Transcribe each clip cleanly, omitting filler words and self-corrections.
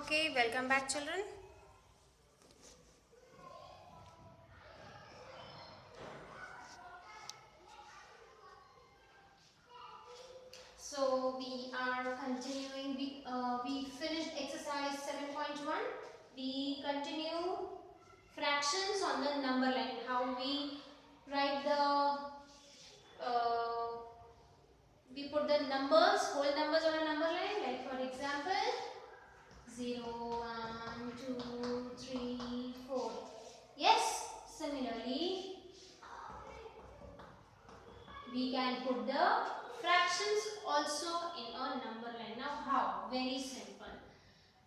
Okay, welcome back, children. So we are continuing. We finished exercise 7.1. We continue fractions on the number line. How we write we put the numbers, whole numbers on a number line. Like for example, 0, 1, 2, 3, 4. Yes. Similarly, we can put the fractions also in a number line. Now how? Very simple.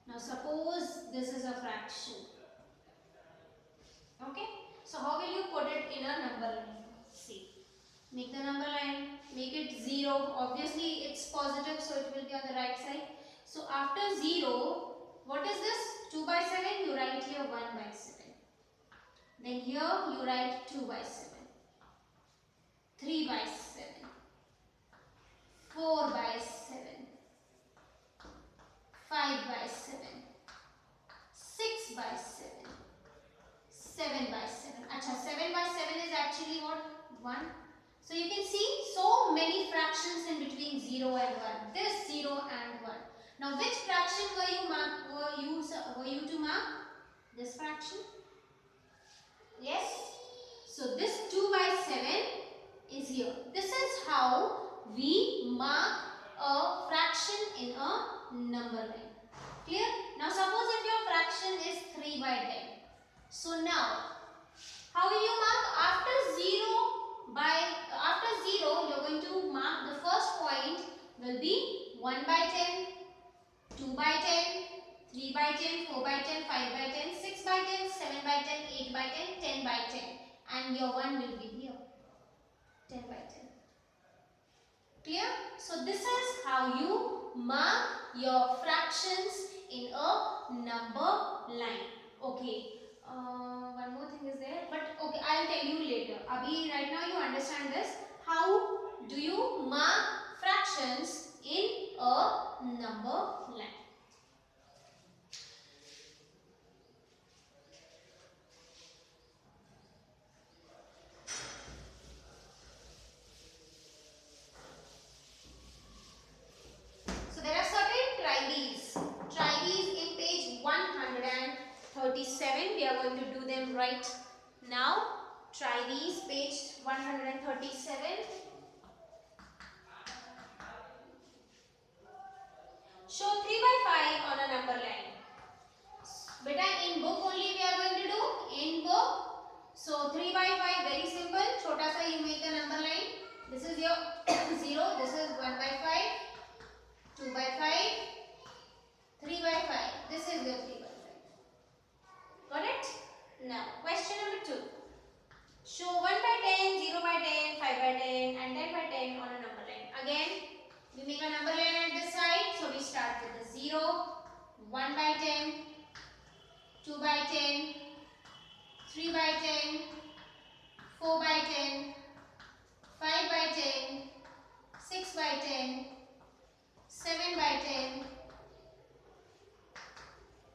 Now suppose this is a fraction. Okay. So how will you put it in a number line? See. Make the number line. Make it 0. Obviously it's positive, so it will be on the right side. So after 0, what is this? 2 by 7. You write here 1 by 7. Then here you write 2 by 7. 3 by 7. 4 by 7, 5 by 7, 6 by 7, 7 by 7. Acha, 7 by 7 is actually what? 1. So you can see so many fractions in between 0 and 1. This 0 and 1. Now which fraction were you to mark? This fraction? Yes. So this 2 by 7 is here. This is how we mark a fraction in a number line. Clear? Now suppose if your fraction is 3 by 10. So now, how will you mark? After 0, you are going to mark the first point will be 1 by 10, 2 by 10, 3 by 10, 4 by 10, 5 by 10, 6 by 10, 7 by 10, 8 by 10, 10 by 10. And your 1 will be here. 10 by 10. Clear? So this is how you mark your fractions in a number line. Okay. One more thing is there, but okay, I'll tell you later. Abhi, right now you understand this. How do you mark fractions in a number line? There are certain try-these. Try-these in page 137. We are going to do them right now. Try-these, page 137. Show 3 by 5 on a number line. Beta, in book only we are going to do. In book. So 3 by 5, very simple. Chota sa you make a number line. This is your 0. This is 1 by 5. 2 by 5, 3 by 5. This is your 3 by 5. Got it? Now, question number 2. Show 1 by 10, 0 by 10, 5 by 10 and 10 by 10 on a number line. Again, we make a number line at this side. So, we start with the 0, 1 by 10, 2 by 10, 3 by 10, 4 by 10, 5 by 10, 6 by 10, 7 by 10,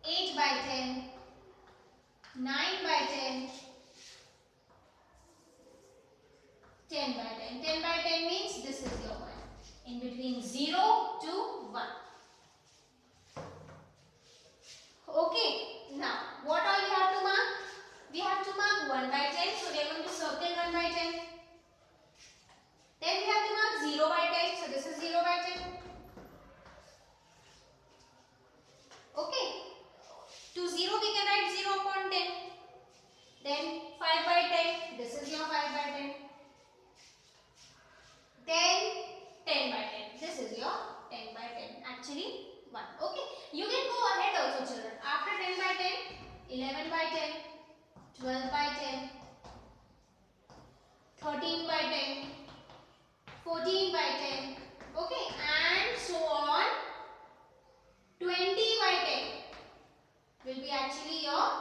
8 by 10, 9 by 10, 10 by 10. 10 by 10 means this is your 1. In between 0 to 1. Okay. Now, what all you have to mark? We have to mark 1 by 10. So, we are going to circle 1 by 10. Then we have to mark 0 by 10. So, this is 0 by 10. Okay. To 0 we can write 0 upon 10. Then 5 by 10. This is your 5 by 10. Then 10 by 10. This is your 10 by 10. Actually 1. Okay. You can go ahead also, children. After 10 by 10, 11 by 10, 12 by 10, 13 by 10, 14 by 10. Okay. And so on. 20 by 10 will be actually your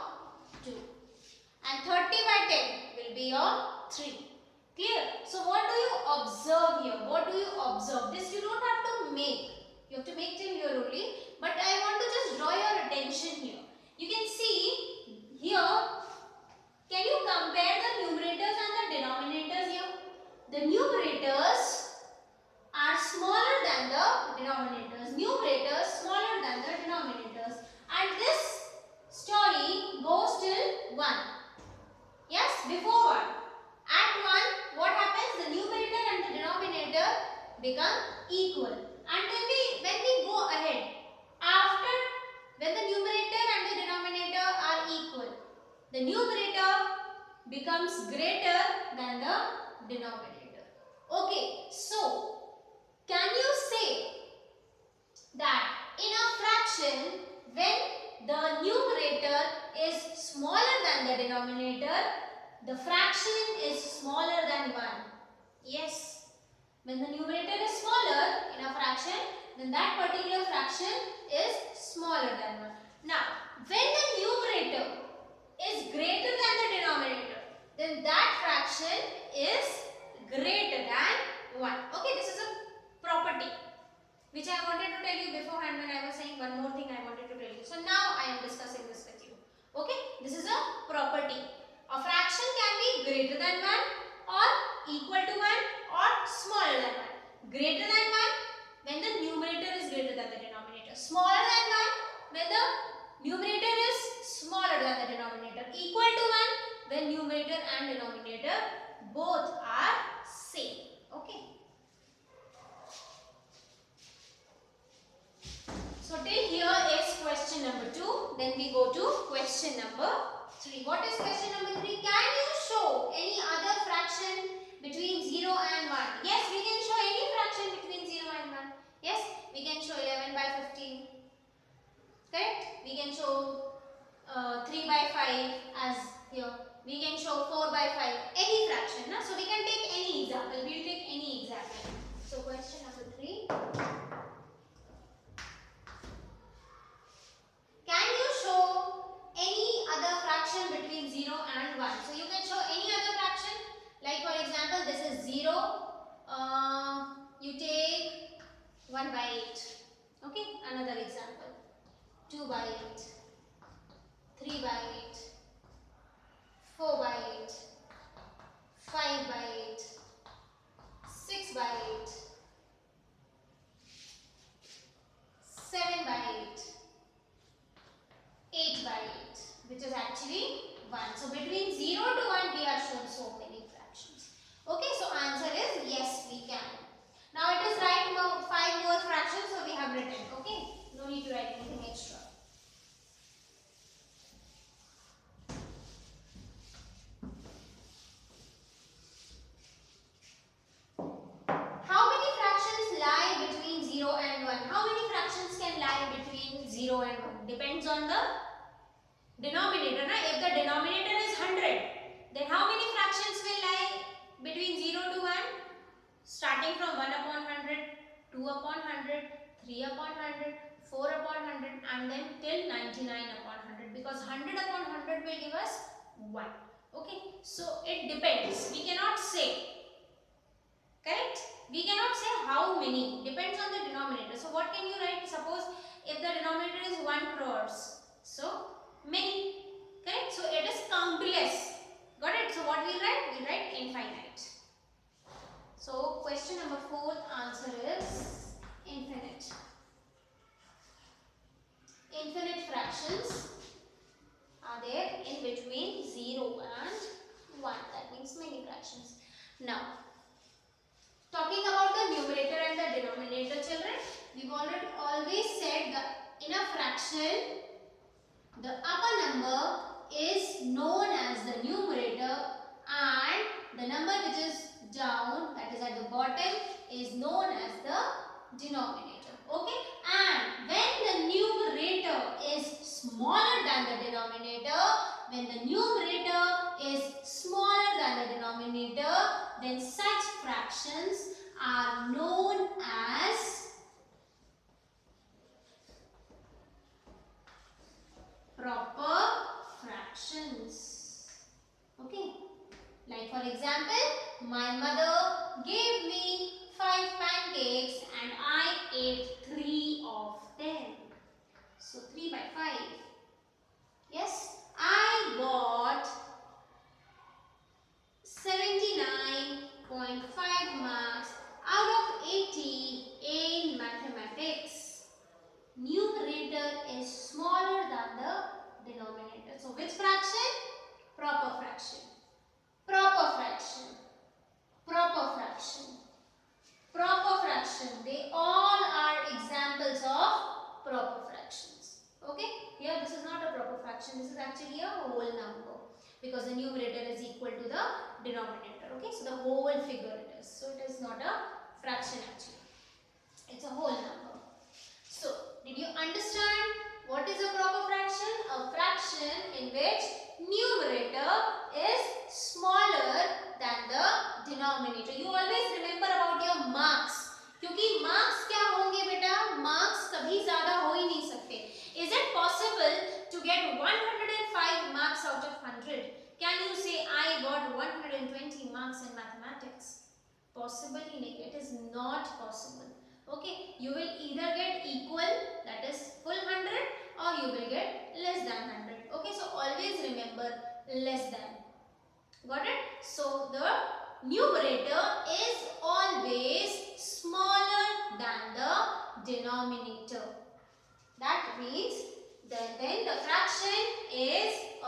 2 and 30 by 10 will be your 3. Clear? So what do you observe here? What do you observe? This you don't have to make. You have to make till here only. But I want to just draw your attention here, can you compare the numerators and the denominators here? The numerators are smaller than the denominators. Numerators smaller than the denominators. And this story goes till 1. Yes, before 1. At 1, what happens? The numerator and the denominator become equal. And when we go ahead, after, when the numerator and the denominator are equal, the numerator becomes greater than the denominator. Okay, so can you say that in a fraction, when the numerator is smaller than the denominator, the fraction is smaller than 1? Yes. When the numerator is smaller in a fraction, then that particular fraction is smaller than 1. Now, when the numerator is greater than the denominator, then that fraction is greater than 1. Okay, this is a property which I wanted to tell you beforehand when I was saying one more thing I wanted to tell you. So now I am discussing this with you. Okay, this is a property. A fraction can be greater than 1 or equal to 1 or smaller than 1. Greater than 1 when the numerator is greater than the denominator. Smaller than 1 when the numerator is smaller than the denominator. Equal to 1 when numerator and denominator both are same. Okay. So till here is question number 2. Then we go to question number 3. What is question number 3? Can you show any other fraction between 0 and 1? Yes, we can show any fraction between 0 and 1. Yes, we can show 11 by 15. Correct? We can show 3 by 5 as here. We can show 4 by 5. Any fraction. Na? So we can take any example. We will take any example. So question number 3. Can you show any other fraction between 0 and 1? So you can show any other fraction. Like for example, this is 0. You take 1 by 8. Okay, another example. 2 by 8. 3 by 8. 4 by 8. 5 by 8. 6 by 8. 7 by 8. 8 by 8, which is actually 1. So between 0 to 1 we have shown so many fractions. Okay, so answer is yes, we can. Now it is right 5 more fractions, so we have written. Okay, no need to write anything extra. How many fractions lie between 0 and 1? How many fractions can lie between 0 and 1? Depends on the denominator. Na? If the denominator is 100, then how many fractions will lie between 0 to 1? Starting from 1 upon 100, 2 upon 100, 3 upon 100, 4 upon 100 and then till 99 upon 100, because 100 upon 100 will give us 1. Okay, so it depends. We cannot say. Correct? We cannot say how many. Depends on the denominator. So what can you write? Suppose if the denominator is 1 crores. So many. Correct? So it is countless. Got it? So what we write? We write infinite. So question number 4 answer is infinite. Infinite fractions are there in between 0 and 1. That means many fractions. Now, talking about the numerator and the denominator, children, we've already always said that in a fraction, the upper number is known as the numerator and the number which is down, that is at the bottom, is known as the denominator. Okay, and when the numerator is smaller than the denominator, when the numerator is smaller than the denominator, then such fractions are known as proper fractions. Okay, like for example, my mother gave me 5 pancakes and I ate 3 of them. So 3 by 5. Yes, I got numerator is smaller than the denominator. So which fraction? Proper fraction. Proper fraction. Proper fraction. Proper fraction. They all are examples of proper fractions. Okay? Here this is not a proper fraction. This is actually a whole number because the numerator is equal to the denominator. Okay? So the whole figure it is. So it is not a fraction actually. It's a whole number. So did you understand what is a proper fraction? A fraction in which numerator is smaller than the denominator. You always remember about your marks. क्योंकि marks क्या होंगे बेटा? Marks कभी ज़्यादा हो ही नहीं सकते. Is it possible to get 105 marks out of 100? Can you say I got 120 marks in mathematics? Possible ही नहीं. It is not possible. Okay, you will either get equal, that is full 100, or you will get less than 100. Okay, so always remember less than. Got it? So the numerator is always smaller than the denominator. That means then the fraction is a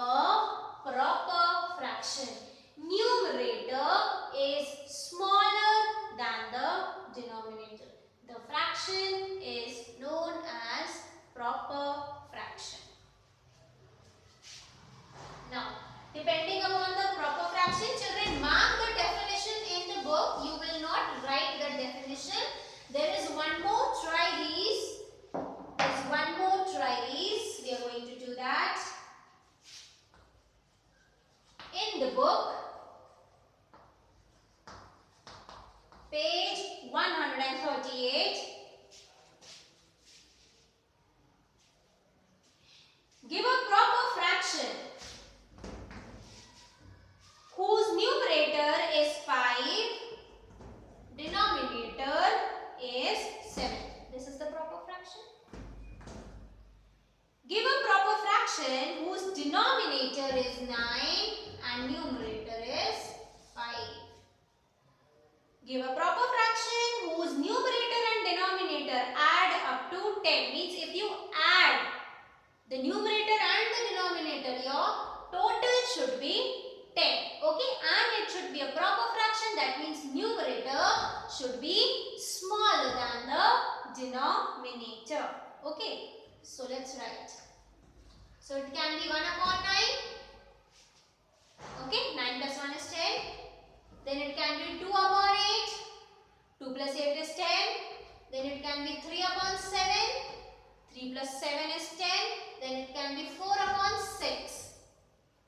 proper fraction. Numerator is smaller than the denominator. The fraction is known as proper fraction. Now, depending upon the proper fraction, children, mark the definition in the book. You will not write the definition. There is one more, try these. There's one more, try these. We are going to do that. In the book, page 138. Give a proper fraction whose numerator is 5, denominator is 7. This is the proper fraction. Give a proper fraction whose denominator is 9 and numerator is 5. Give a proper fraction whose numerator and denominator add up to 10. Means if you add the numerator and the denominator, your total should be 10. Okay, and it should be a proper fraction. That means numerator should be smaller than the denominator. Okay, so let's write. So it can be 1 upon 9. Okay, 9 plus 1 is 10. Then it can be 2 upon 8. 2 plus 8 is 10. Then it can be 3 upon 7. 3 plus 7 is 10. Then it can be 4 upon 6.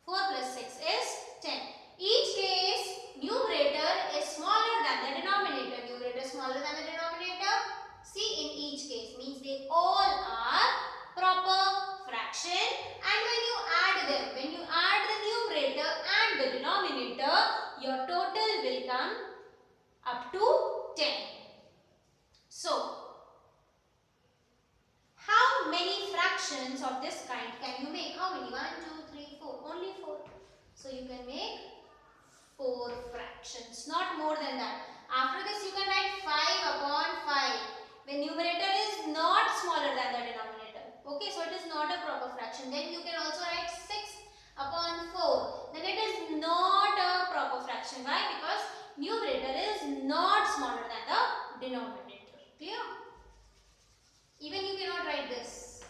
4 plus 6 is 10. Each case, numerator is smaller than the denominator. Numerator is smaller than the denominator. See, in each case means they all are proper fraction. And when you add them, when you add the numerator and the denominator, your total will come up to 10. So, how many fractions of this kind can you make? How many? 1, 2, 3, 4. Only 4. So, you can make 4 fractions. Not more than that. After this, you can write 5 upon 5. When numerator is not smaller than the denominator. Okay, so it is not a proper fraction. Then you can also write 6 upon 4. Then it is not a proper fraction. Why? Because numerator is not smaller than the denominator. Clear? Even you cannot write this.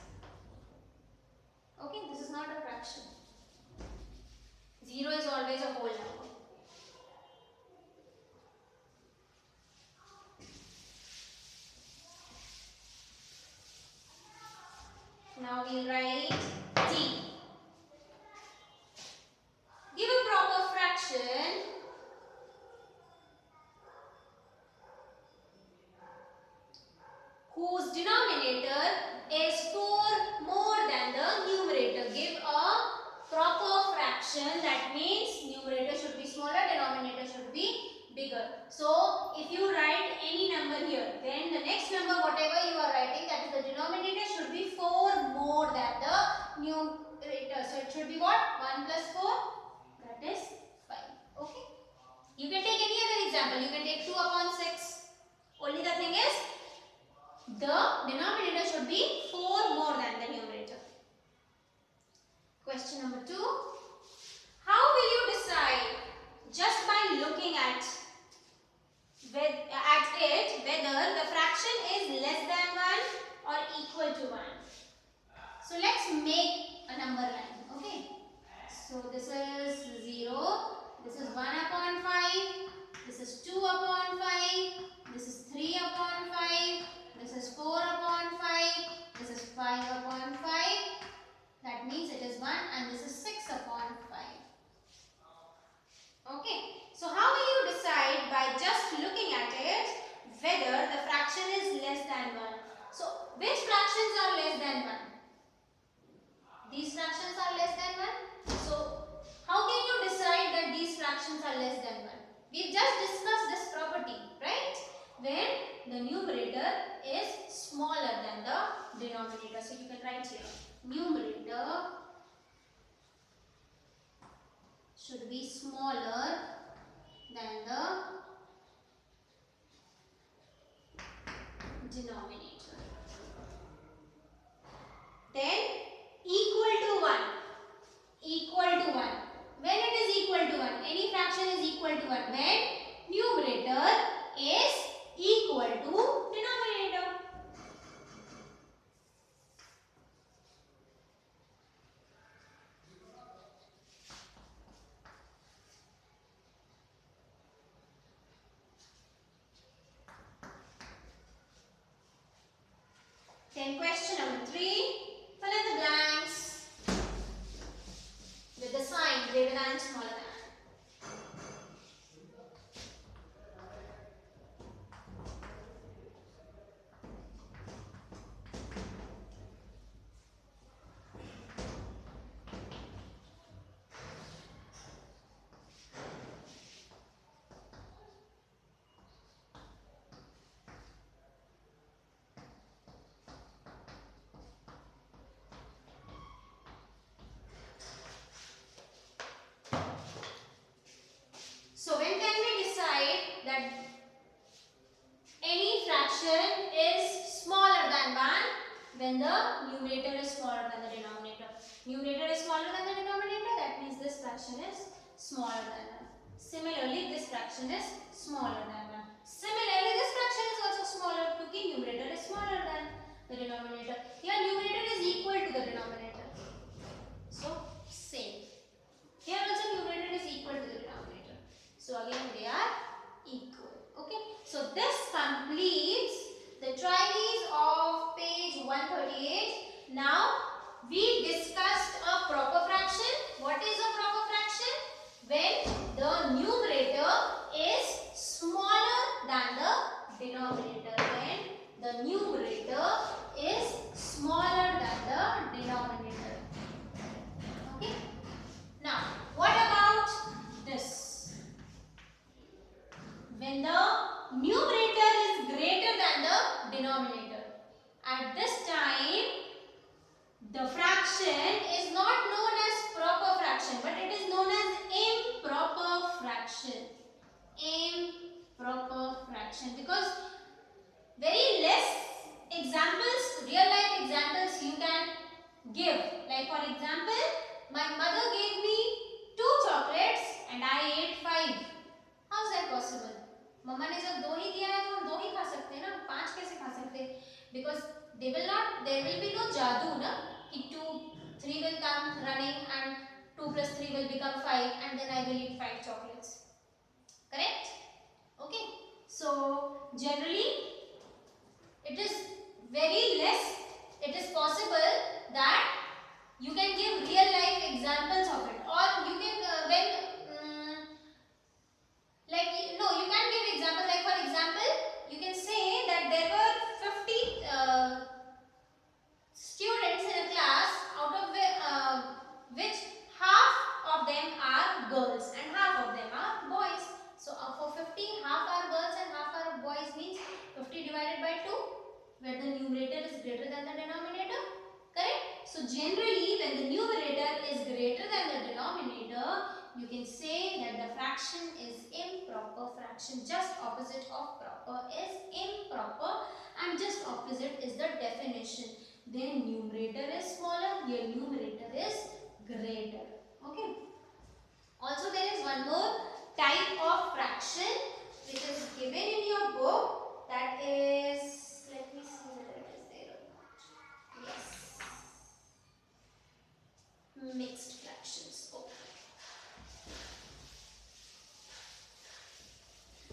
Okay, this is not a fraction. 0 is always a whole number. Now we'll write D. Give a proper fraction whose denominator is 4 more than the numerator. Give a proper fraction. That means numerator should be smaller, denominator should be bigger. So, if you write any number here, then the next number, whatever you are writing, that is the denominator, should be 4 more than the numerator. So, it should be what? 1 plus 4, that is 5. Okay. You can take any other example. You can take 2 upon 6. Only the thing is, the denominator should be 4 more than the We've just discussed this property, right? When the numerator is smaller than the denominator. So you can write here, numerator should be smaller than the denominator. Then equal to 1. Equal to 1. When it is equal to 1, any fraction is equal to 1 when numerator is equal to denominator. Then question number 3, fill in the blanks with the sign greater than, smaller than. So when can we decide that any fraction is smaller than 1? When the numerator is smaller than the denominator. Numerator is smaller than the denominator, that means this fraction is smaller than 1. Similarly, this fraction is smaller than 1. Similarly, this fraction is also smaller because numerator is smaller than the denominator. Here numerator is equal to the denominator. So same. Here also numerator is equal to the denominator. So again they are equal. Okay. So this completes the trivias of page 138. Now we discussed a proper fraction. What is a proper fraction? When the numerator is smaller than the denominator. When the numerator is smaller than the denominator. Okay. Now, what about this? When the numerator is greater than the denominator. At this time, the fraction is not known as proper fraction, but it is known as improper fraction. Improper fraction. Because very less examples, real life examples you can give. Like for example, my mother gave me 2 chocolates and I ate 5. How is that possible? मम्मा ने जब 2 ही दिया है तो हम 2 ही खा सकते हैं ना, 5 कैसे खा सकते हैं? Because there will be no जादू ना कि 3 will come running and 2 plus 3 will become 5 and then I will eat 5 chocolates. Correct? Okay. So generally it is very less. It is possible that you can give real life examples of it, or you can you can give examples. Like for example, you can say that there were 50 students in a class, out of which half of them are girls and half of them are boys. So for 50, half are girls and half are boys means 50 divided by 2, where the numerator is greater than the denominator. Correct? So generally, when the numerator is greater than the denominator, you can say that the fraction is improper fraction. Just opposite of proper is improper, and just opposite is the definition. Then numerator is smaller, here numerator is greater. Okay. Also there is one more type of fraction which is given in your book, that is, let me see whether it is there or not. Yes, mixed fractions. Okay.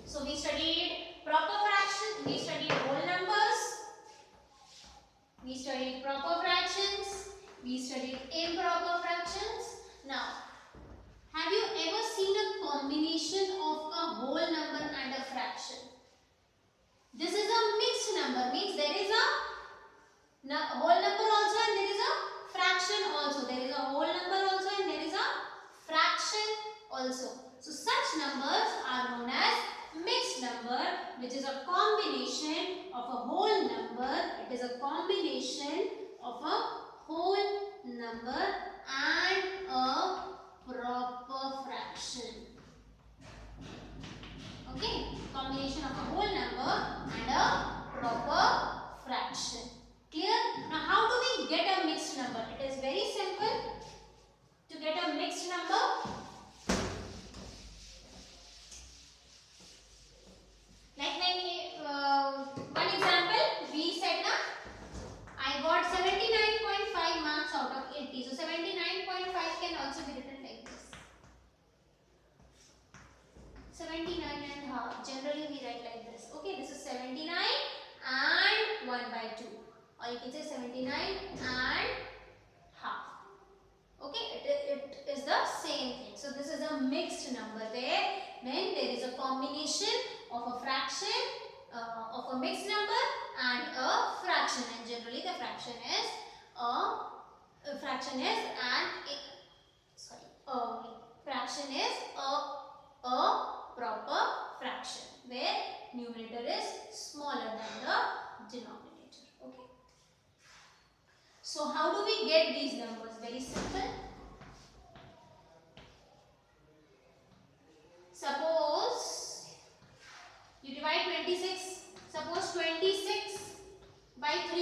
So we studied proper fraction, we studied whole numbers, we studied proper fractions, we studied improper fractions. Now, have you ever seen a combination of a whole number and a fraction? This is a mixed number, means there is a whole number also and there is a fraction also. There is a whole number also and there is a fraction also. So such numbers are known as mixed number, which is a combination of a whole number. It is a combination of a whole number and a proper fraction. Okay, combination of a whole number and a proper fraction. Clear? Now how do we get a mixed number? It is very simple. To get a mixed number, like one example, we said na, I got 79.5 marks out of 80. So 79.5 can also be written like this. 79 and half. Generally we write like this. Okay, this is 79 and 1 by 2. Or you can say 79 and half. Okay, it is the same thing. So this is a mixed number where when there is a combination of a fraction, of a mixed number and a fraction, and generally the fraction is fraction is a proper fraction where numerator is smaller than the denominator. Okay. So how do we get these numbers? Very simple. Suppose you divide 26. Suppose 26 by 3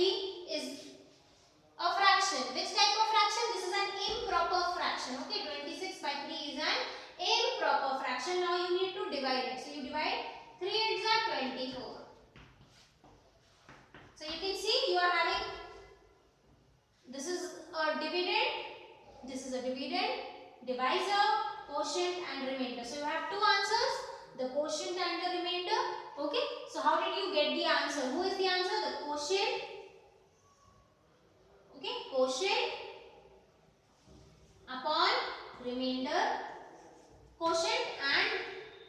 is a fraction. Which type of fraction? This is an improper fraction. Okay, 26 by 3 is an improper fraction. Now you need to divide it. So you divide 3 8s are 24. So you can see you are having, this is a dividend, this is a dividend, divisor, quotient and remainder. So you have two answers, the quotient and the remainder. Okay, so how did you get the answer? Who is the answer? The quotient. Okay, quotient upon remainder, quotient and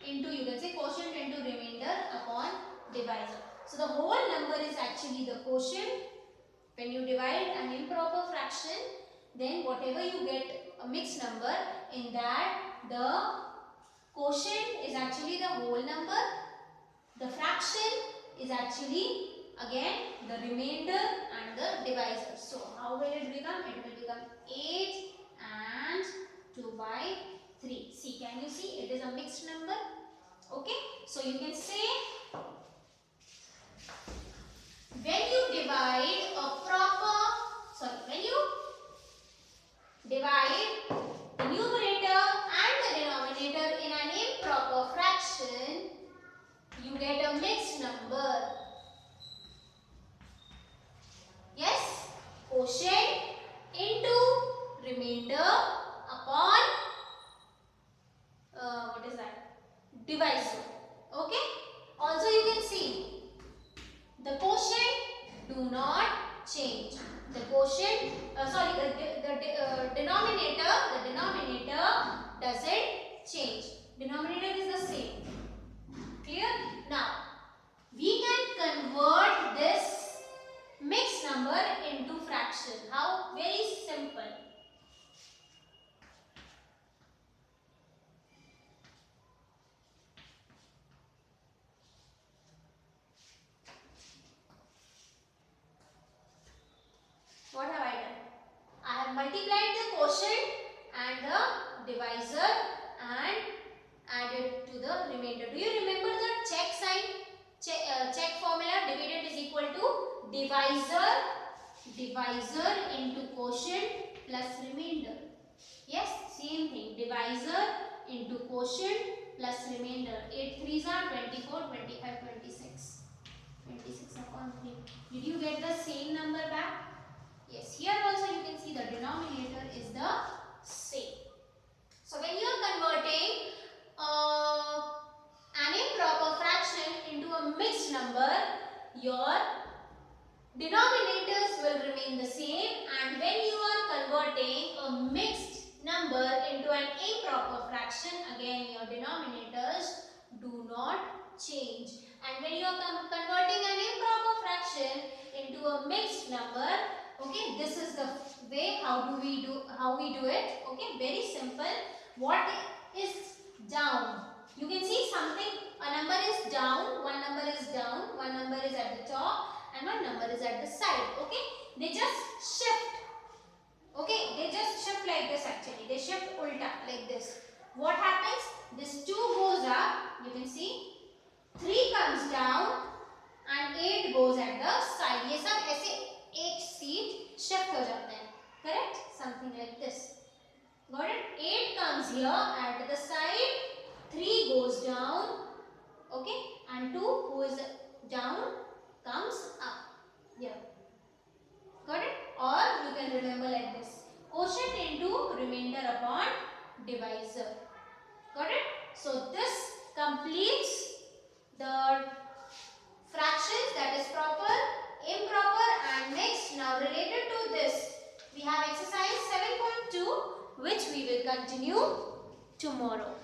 into, you can say quotient into remainder upon divisor. So the whole number is actually the quotient. When you divide an improper fraction, then whatever you get a mixed number, in that the quotient is actually the whole number, the fraction is actually again the remainder and the divisor. So how will it become? It will become 8 and 2 by 3. See, can you see? It is a mixed number. Okay, so you can say when you divide when you divide the numerator and the denominator in an improper fraction, you get a mixed number. Yes, quotient into remainder upon what is that? Divisor. Okay. Also you can see the quotient do not change. The quotient, the denominator doesn't change. Denominator is the same. Clear? Now, we can convert this mixed number into fraction. How? Very simple. What have I done? I have multiplied the quotient and the divisor and added to the remainder. Do you remember the check sign? Check formula, dividend is equal to divisor into quotient plus remainder. Yes, same thing. Divisor into quotient plus remainder. 8 3s are 24, 25, 26. 26 upon 3. Did you get the same number back? Yes, here also you can see the denominator is the same. So when you are converting an improper fraction into a mixed number, your denominators will remain the same, and when you are converting a mixed number into an improper fraction, again your denominators do not change. And when you are converting an improper fraction into a mixed number, okay, this is the way how we do it. Okay, very simple. What is down. You can see something, a number is down, one number is down, one number is at the top and one number is at the side. Okay, they just shift. Okay, they just shift like this actually. They shift ulta like this. What happens? This 2 goes up, you can see, 3 comes down and 8 goes at the side. ये सब ऐसे एक seat shift हो जाते हैं. Correct? Something like this. Got it? 8 comes here at the side, 3 goes down, okay, and 2 who is down comes up here. Got it? Or you can remember like this: quotient into remainder upon divisor. Got it? So this completes the fractions, that is proper, improper and mixed. Now related to this, we have exercise 7.2, which we will continue tomorrow.